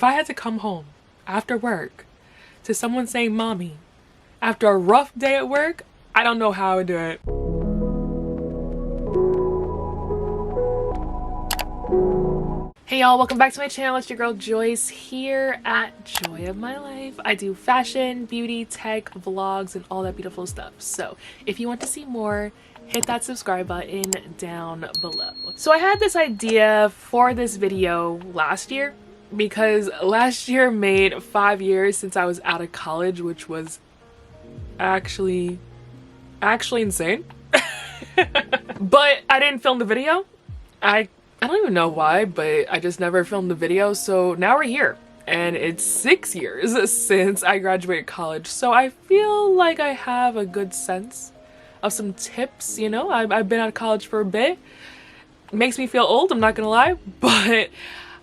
If I had to come home after work to someone saying mommy after a rough day at work, I don't know how I would do it. Hey y'all, welcome back to my channel. It's your girl Joyce here at Joy of My Life. I do fashion, beauty, tech, vlogs, and all that beautiful stuff. So if you want to see more, hit that subscribe button down below. So I had this idea for this video last year because last year made 5 years since I was out of college, which was actually insane. But I didn't film the video. I don't even know why, but I just never filmed the video. So now we're here and it's 6 years since I graduated college. So I feel like I have a good sense of some tips, you know. I've been out of college for a bit. It makes me feel old, I'm not gonna lie, but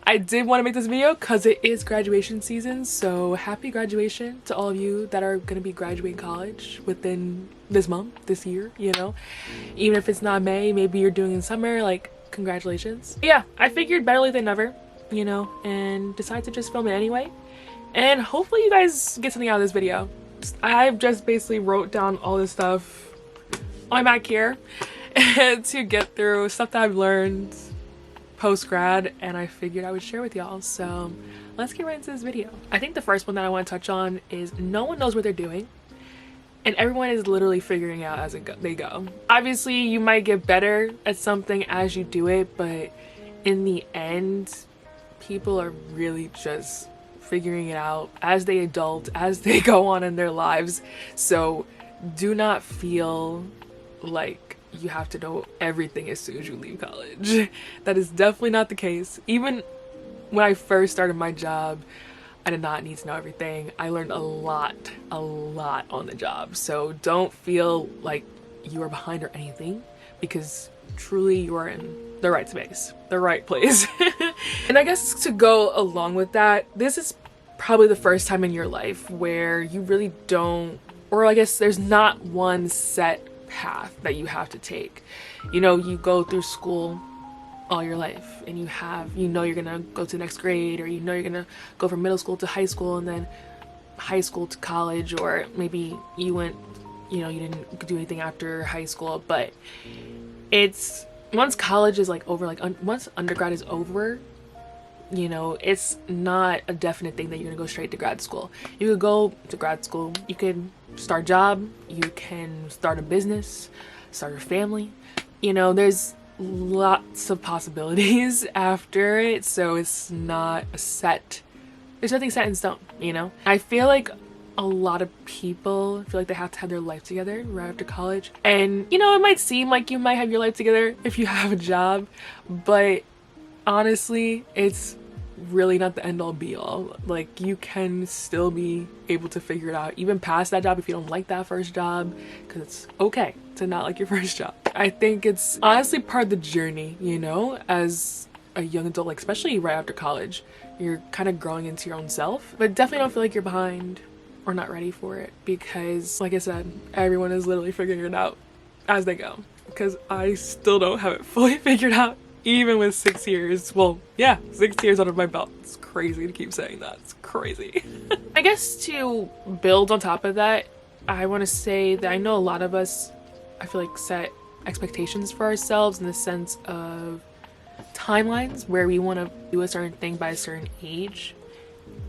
I did want to make this video because it is graduation season. So happy graduation to all of you that are gonna be graduating college within this month, this year, you know. Even if it's not May, maybe you're doing in summer, like, congratulations. Yeah, I figured better late than never, you know, and decided to just film it anyway. And hopefully you guys get something out of this video. I've just basically wrote down all this stuff on my Mac here to get through stuff that I've learned post-grad, and I figured I would share with y'all. So let's get right into this video. I think the first one that I want to touch on is no one knows what they're doing. And everyone is literally figuring out as they go. Obviously, you might get better at something as you do it, but in the end, people are really just figuring it out as they adult, as they go on in their lives. So do not feel like you have to know everything as soon as you leave college. That is definitely not the case. Even when I first started my job, I did not need to know everything. I learned a lot on the job. So don't feel like you are behind or anything, because truly you are in the right space, the right place. And I guess to go along with that, this is probably the first time in your life where you really don't, or I guess there's not one set path that you have to take. You know, you go through school all your life and you know you're gonna go to the next grade, or you know you're gonna go from middle school to high school and then high school to college, or maybe you went, you know, you didn't do anything after high school. But it's once college is like over, like once undergrad is over, you know, it's not a definite thing that you're gonna go straight to grad school. You could go to grad school, you can start a job, you can start a business, start a family, you know, there's lots of possibilities after it. So it's not there's nothing set in stone, you know. I feel like a lot of people feel like they have to have their life together right after college, and you know, it might seem like you might have your life together if you have a job, but honestly, it's really not the end all be all. Like, you can still be able to figure it out even past that job if you don't like that first job, because it's okay to not like your first job. I think it's honestly part of the journey, you know, as a young adult, like especially right after college, you're kind of growing into your own self. But definitely don't feel like you're behind or not ready for it, because like I said, everyone is literally figuring it out as they go, because I still don't have it fully figured out. Even with 6 years, well, yeah, 6 years under my belt. It's crazy to keep saying that. It's crazy. I guess to build on top of that, I want to say that I know a lot of us, I feel like, set expectations for ourselves in the sense of timelines where we want to do a certain thing by a certain age.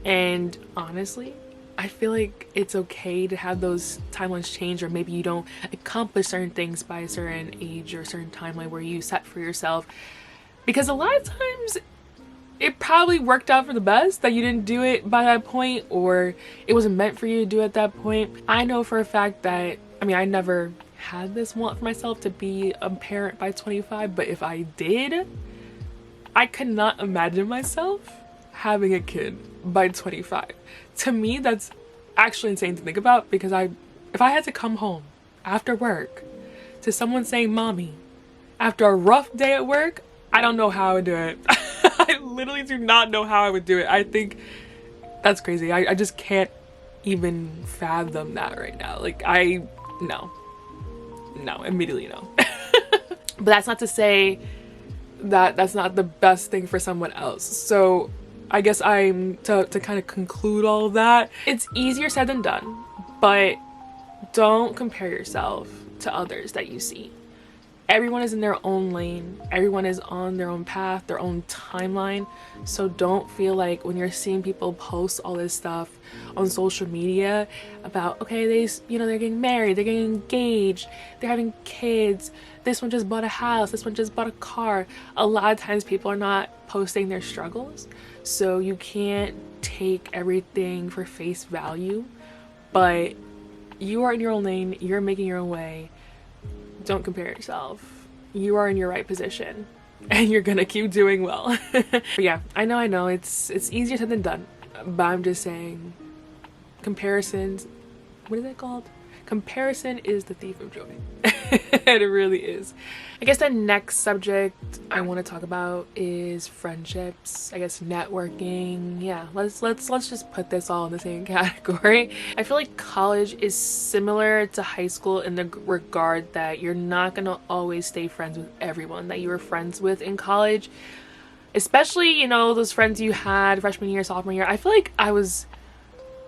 And honestly, I feel like it's okay to have those timelines change, or maybe you don't accomplish certain things by a certain age or a certain timeline where you set for yourself. Because a lot of times it probably worked out for the best that you didn't do it by that point, or it wasn't meant for you to do it at that point. I know for a fact that, I mean, I never had this want for myself to be a parent by 25, but if I did, I could not imagine myself having a kid by 25. To me, that's actually insane to think about, because if I had to come home after work to someone saying mommy after a rough day at work, I don't know how I would do it. I literally do not know how I would do it. I think that's crazy. I just can't even fathom that right now. Like, no, immediately no. But that's not to say that that's not the best thing for someone else. So I guess to kind of conclude all of that, it's easier said than done, but don't compare yourself to others that you see. Everyone is in their own lane. Everyone is on their own path, their own timeline. So don't feel like when you're seeing people post all this stuff on social media about, okay, they're getting married, they're getting engaged, they're having kids, this one just bought a house, this one just bought a car. A lot of times people are not posting their struggles. So you can't take everything for face value, but you are in your own lane, you're making your own way. Don't compare yourself. You are in your right position and you're gonna keep doing well. But yeah, I know it's easier said than done, but I'm just saying, comparisons, what is it called? Comparison is the thief of joy. It really is. I guess the next subject I want to talk about is friendships. I guess networking. Yeah, let's just put this all in the same category. I feel like college is similar to high school in the regard that you're not gonna always stay friends with everyone that you were friends with in college. Especially, those friends you had freshman year, sophomore year. I feel like I was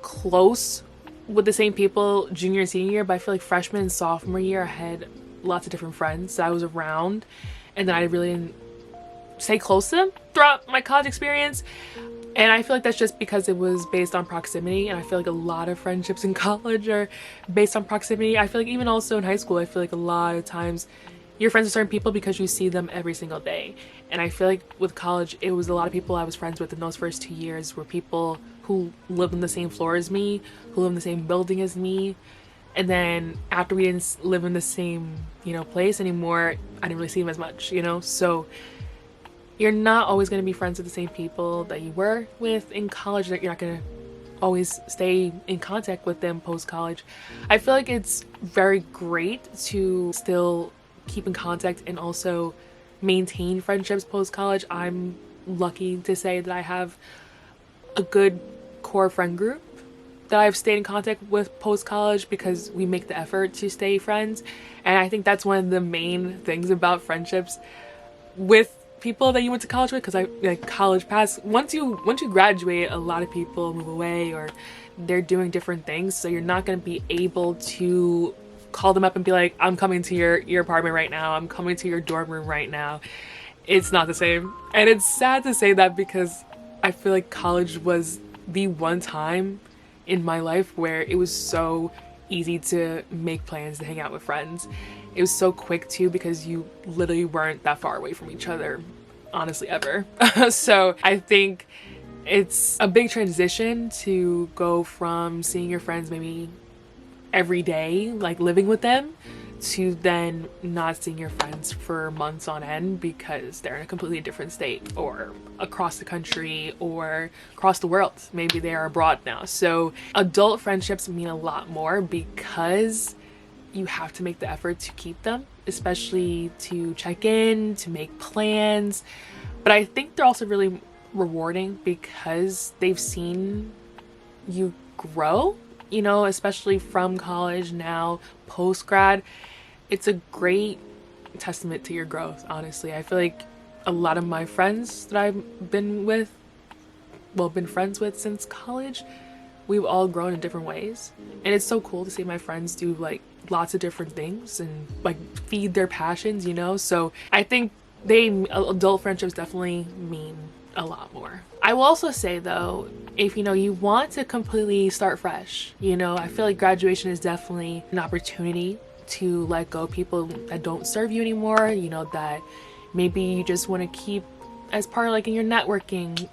close with the same people junior and senior year, but I feel like freshman and sophomore year I had lots of different friends that I was around, and then I really didn't stay close to them throughout my college experience. And I feel like that's just because it was based on proximity, and I feel like a lot of friendships in college are based on proximity. I feel like even also in high school, I feel like a lot of times you're friends with certain people because you see them every single day. And I feel like with college, it was a lot of people I was friends with in those first 2 years were people who lived on the same floor as me, who lived in the same building as me. And then after we didn't live in the same, place anymore, I didn't really see them as much, So you're not always going to be friends with the same people that you were with in college, that you're not going to always stay in contact with them post-college. I feel like it's very great to still keep in contact and also maintain friendships post-college. I'm lucky to say that I have a good core friend group that I've stayed in contact with post-college because we make the effort to stay friends. And I think that's one of the main things about friendships with people that you went to college with, because college pass, once you graduate, a lot of people move away or they're doing different things, so you're not going to be able to call them up and be like, I'm coming to your apartment right now, I'm coming to your dorm room right now. It's not the same. And it's sad to say that because I feel like college was the one time in my life where it was so easy to make plans to hang out with friends. It was so quick too because you literally weren't that far away from each other, honestly, ever. So I think it's a big transition to go from seeing your friends maybe every day, like living with them, to then not seeing your friends for months on end because they're in a completely different state or across the country or across the world. Maybe they are abroad now. So adult friendships mean a lot more because you have to make the effort to keep them, especially to check in, to make plans. But I think they're also really rewarding because they've seen you grow, especially from college now, post-grad. It's a great testament to your growth, honestly. I feel like a lot of my friends that I've been friends with since college, we've all grown in different ways. And it's so cool to see my friends do lots of different things and feed their passions, So I think adult friendships definitely mean a lot more. I will also say though, if you want to completely start fresh, I feel like graduation is definitely an opportunity to let go of people that don't serve you anymore, that maybe you just want to keep as part of in your networking,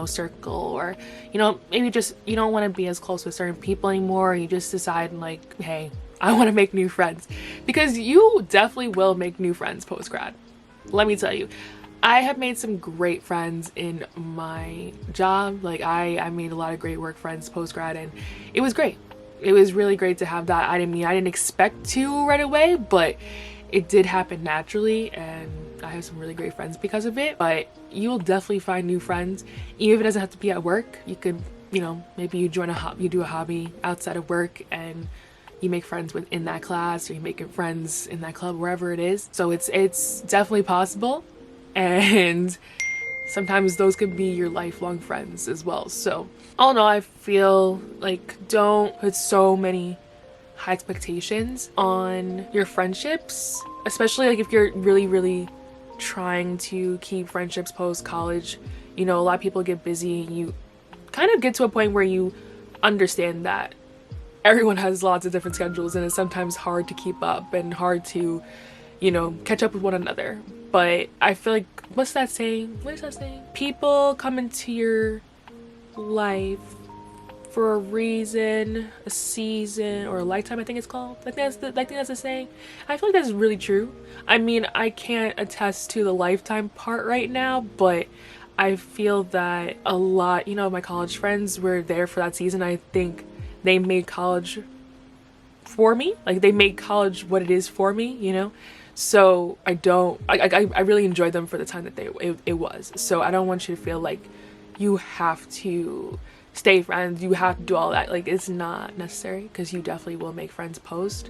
circle, or, maybe just you don't want to be as close with certain people anymore. You just decide hey, I want to make new friends, because you definitely will make new friends post-grad. Let me tell you, I have made some great friends in my job. I made a lot of great work friends post-grad, and it was great. It was really great to have that. I didn't expect to right away, but it did happen naturally, and I have some really great friends because of it. But you'll definitely find new friends, even if it doesn't have to be at work. You could, maybe you do a hobby outside of work, and you make friends in that class, or you make friends in that club, wherever it is. So it's definitely possible. And sometimes those could be your lifelong friends as well. So all in all, I feel like don't put so many high expectations on your friendships, especially like if you're really trying to keep friendships post college. You know, a lot of people get busy. You kind of get to a point where you understand that everyone has lots of different schedules and it's sometimes hard to keep up and hard to, you know, catch up with one another. But I feel like, what's that saying? What is that saying? People come into your life for a reason, a season, or a lifetime, I think it's called. I think that's the saying. I feel like that's really true. I mean, I can't attest to the lifetime part right now, but I feel that a lot, you know, my college friends were there for that season. I think they made college for me. Like, they made college what it is for me, you know? So I really enjoyed them for the time that it was. So I don't want you to feel like you have to stay friends, you have to do all that. Like, it's not necessary, because you definitely will make friends post,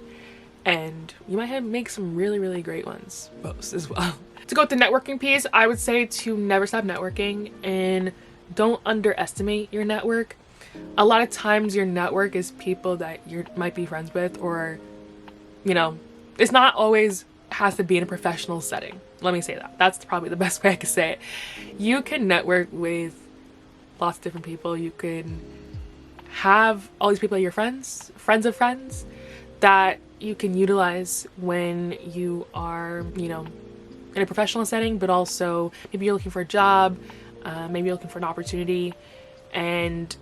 and you might make some really great ones post as well. To go with the networking piece, I would say to never stop networking and don't underestimate your network. A lot of times your network is people that you might be friends with, or, you know, it's not always has to be in a professional setting. Let me say that. That's probably the best way I could say it. You can network with lots of different people. You can have all these people, your friends of friends, that you can utilize when you are, you know, in a professional setting, but also maybe you're looking for a job, maybe you're looking for an opportunity, and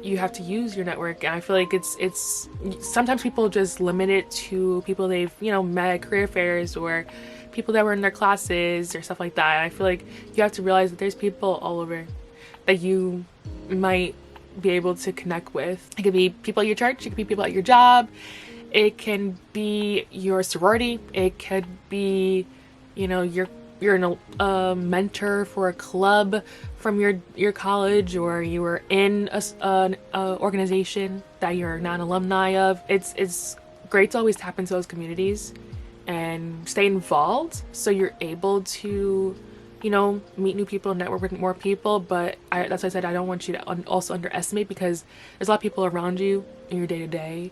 you have to use your network. And I feel like it's sometimes people just limit it to people they've, you know, met at career fairs or people that were in their classes or stuff like that. And I feel like you have to realize that there's people all over that you might be able to connect with. It could be people at your church, it could be people at your job, it can be your sorority, it could be, you know, you're a mentor for a club from your college, or you were in an organization that you're not an alumni of. It's great to always tap into those communities and stay involved, so you're able to, you know, meet new people, network with more people. But that's why I said I don't want you to also underestimate, because there's a lot of people around you in your day-to-day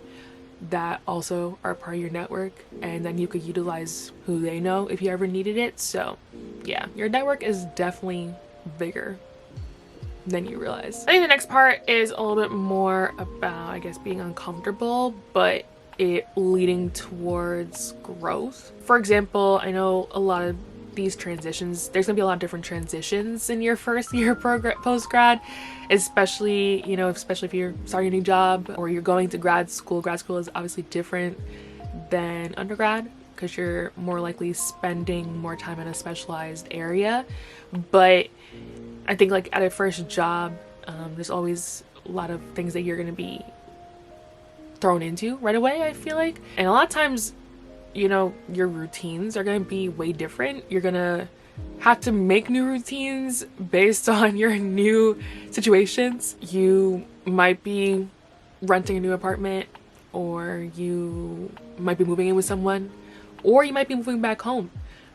that also are part of your network, and then you could utilize who they know if you ever needed it. So yeah, your network is definitely bigger than you realize. I think the next part is a little bit more about, I guess, being uncomfortable, but it leading towards growth. For example, I know a lot of these transitions, there's gonna be a lot of different transitions in your first year post-grad, especially, you know, especially if you're starting a new job or you're going to grad school. Grad school is obviously different than undergrad, because you're more likely spending more time in a specialized area. But I think, like, at a first job, there's always a lot of things that you're gonna be thrown into right away, I feel like. And a lot of times, you know, your routines are going to be way different. You're going to have to make new routines based on your new situations. You might be renting a new apartment, or you might be moving in with someone, or you might be moving back home,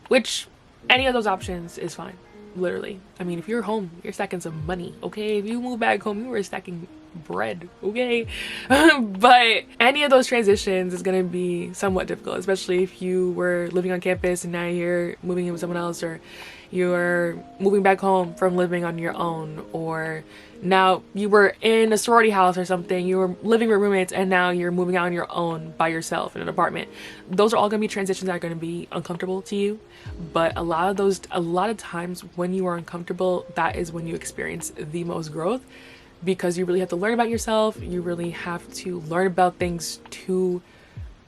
which any of those options is fine, literally. I mean, if you're home, you're stacking some money, okay? If you move back home, you were stacking bread, okay? But any of those transitions is going to be somewhat difficult, especially if you were living on campus and now you're moving in with someone else, or you're moving back home from living on your own, or now you were in a sorority house or something, you were living with roommates, and now you're moving out on your own by yourself in an apartment. Those are all going to be transitions that are going to be uncomfortable to you. But a lot of times when you are uncomfortable, that is when you experience the most growth, because you really have to learn about yourself. You really have to learn about things to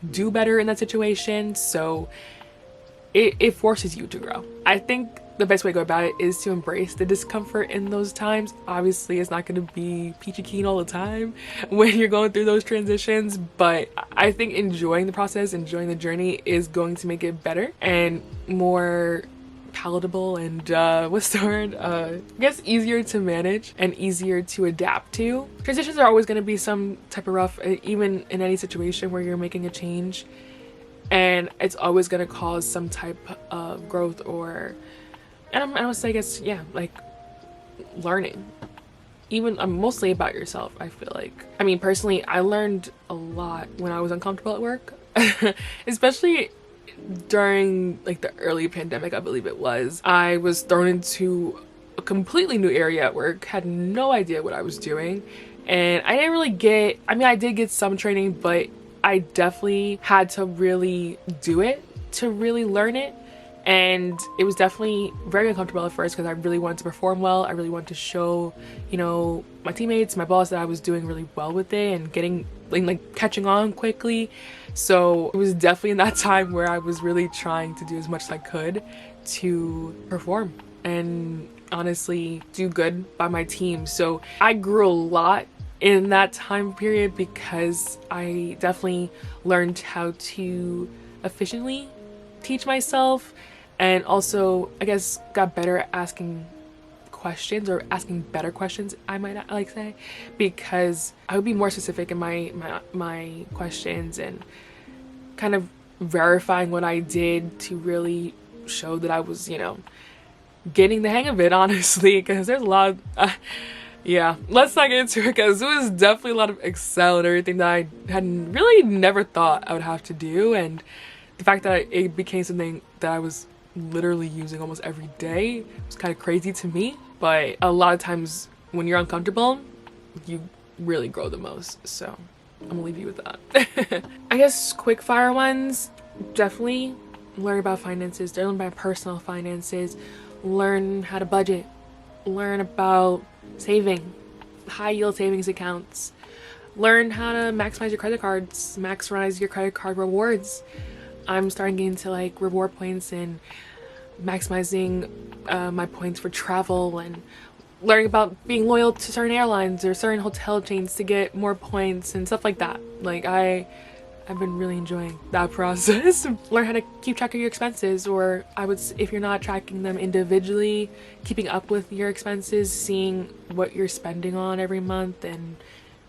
do better in that situation. So it forces you to grow. I think the best way to go about it is to embrace the discomfort in those times. Obviously, it's not going to be peachy keen all the time when you're going through those transitions, but I think enjoying the process, enjoying the journey is going to make it better and more palatable, and what's the word? I guess easier to manage and easier to adapt to. Transitions are always going to be some type of rough, even in any situation where you're making a change, and it's always going to cause some type of growth, or, and I'm gonna say, I guess, yeah, like learning, even mostly about yourself. I feel like, I mean, personally, I learned a lot when I was uncomfortable at work, especially during like the early pandemic, I believe it was. I was thrown into a completely new area at work, had no idea what I was doing, and I didn't really get, I mean, I did get some training, but I definitely had to really do it to really learn it. And it was definitely very uncomfortable at first because I really wanted to perform well. I really wanted to show, you know, my teammates, my boss, that I was doing really well with it and getting like catching on quickly. So it was definitely in that time where I was really trying to do as much as I could to perform and honestly do good by my team. So I grew a lot in that time period because I definitely learned how to efficiently teach myself, and also I guess got better at asking questions, or asking better questions, I might like say, because I would be more specific in my questions and kind of verifying what I did to really show that I was, you know, getting the hang of it, honestly, because there's a lot of yeah, let's not get into it because it was definitely a lot of Excel and everything that I had really never thought I would have to do, and the fact that it became something that I was literally using almost every day was kind of crazy to me. But a lot of times when you're uncomfortable, you really grow the most. So I'm gonna leave you with that. I guess quick fire ones, definitely learn about finances, learn about personal finances, learn how to budget, learn about saving, high yield savings accounts, learn how to maximize your credit cards, maximize your credit card rewards. I'm starting getting into like reward points and maximizing my points for travel, and learning about being loyal to certain airlines or certain hotel chains to get more points and stuff like that. Like I've been really enjoying that process. Learn how to keep track of your expenses, or if you're not tracking them individually, keeping up with your expenses, seeing what you're spending on every month, and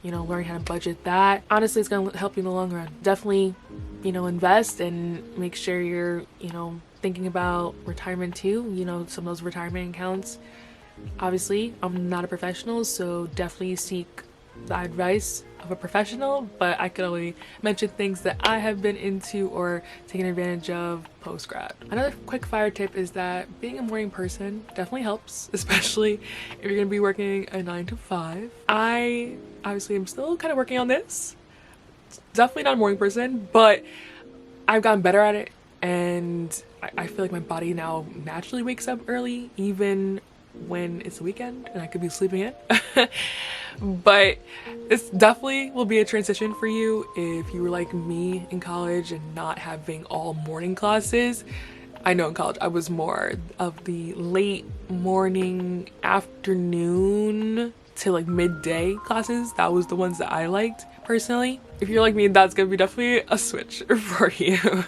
you know, learn how to budget that. Honestly, it's gonna help you in the long run. Definitely, you know, invest and make sure you're, you know, thinking about retirement too. You know, some of those retirement accounts. Obviously, I'm not a professional, so definitely seek the advice of a professional, but I could only mention things that I have been into or taken advantage of post-grad. Another quick fire tip is that being a morning person definitely helps, especially if you're gonna be working a 9 to 5. I obviously am still kind of working on this. Definitely not a morning person, but I've gotten better at it, and I feel like my body now naturally wakes up early, even when it's the weekend and I could be sleeping in. But this definitely will be a transition for you if you were like me in college and not having all morning classes. I know in college I was more of the late morning, afternoon to like midday classes. That was the ones that I liked personally. If you're like me, that's gonna be definitely a switch for you.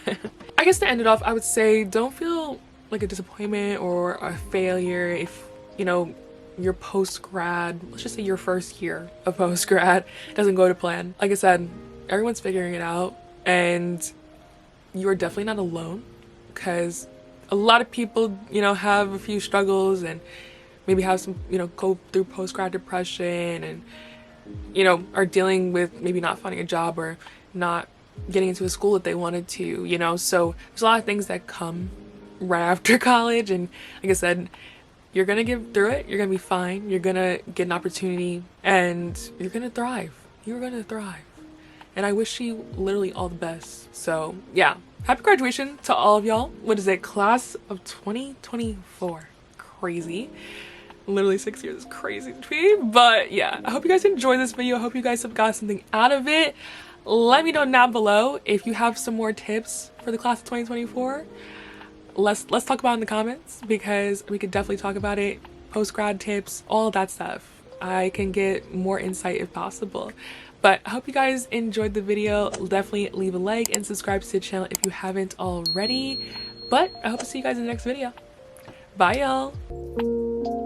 I guess to end it off, I would say don't feel like a disappointment or a failure if, you know, your post-grad, let's just say your first year of post-grad, doesn't go to plan. Like I said, everyone's figuring it out, and you are definitely not alone, because a lot of people, you know, have a few struggles and maybe have some, you know, go through post-grad depression and, you know, are dealing with maybe not finding a job or not getting into a school that they wanted to, you know. So there's a lot of things that come right after college, and like I said, you're gonna get through it, you're gonna be fine, you're gonna get an opportunity, and you're gonna thrive. You're gonna thrive. And I wish you literally all the best. So yeah, happy graduation to all of y'all. What is it? Class of 2024. Crazy. Literally 6 years is crazy to me. But yeah, I hope you guys enjoyed this video. I hope you guys have got something out of it. Let me know down below if you have some more tips for the class of 2024. Let's talk about it in the comments, because we could definitely talk about it. Post-grad tips, all of that stuff. I can get more insight if possible. But I hope you guys enjoyed the video. Definitely leave a like and subscribe to the channel if you haven't already. But I hope to see you guys in the next video. Bye, y'all.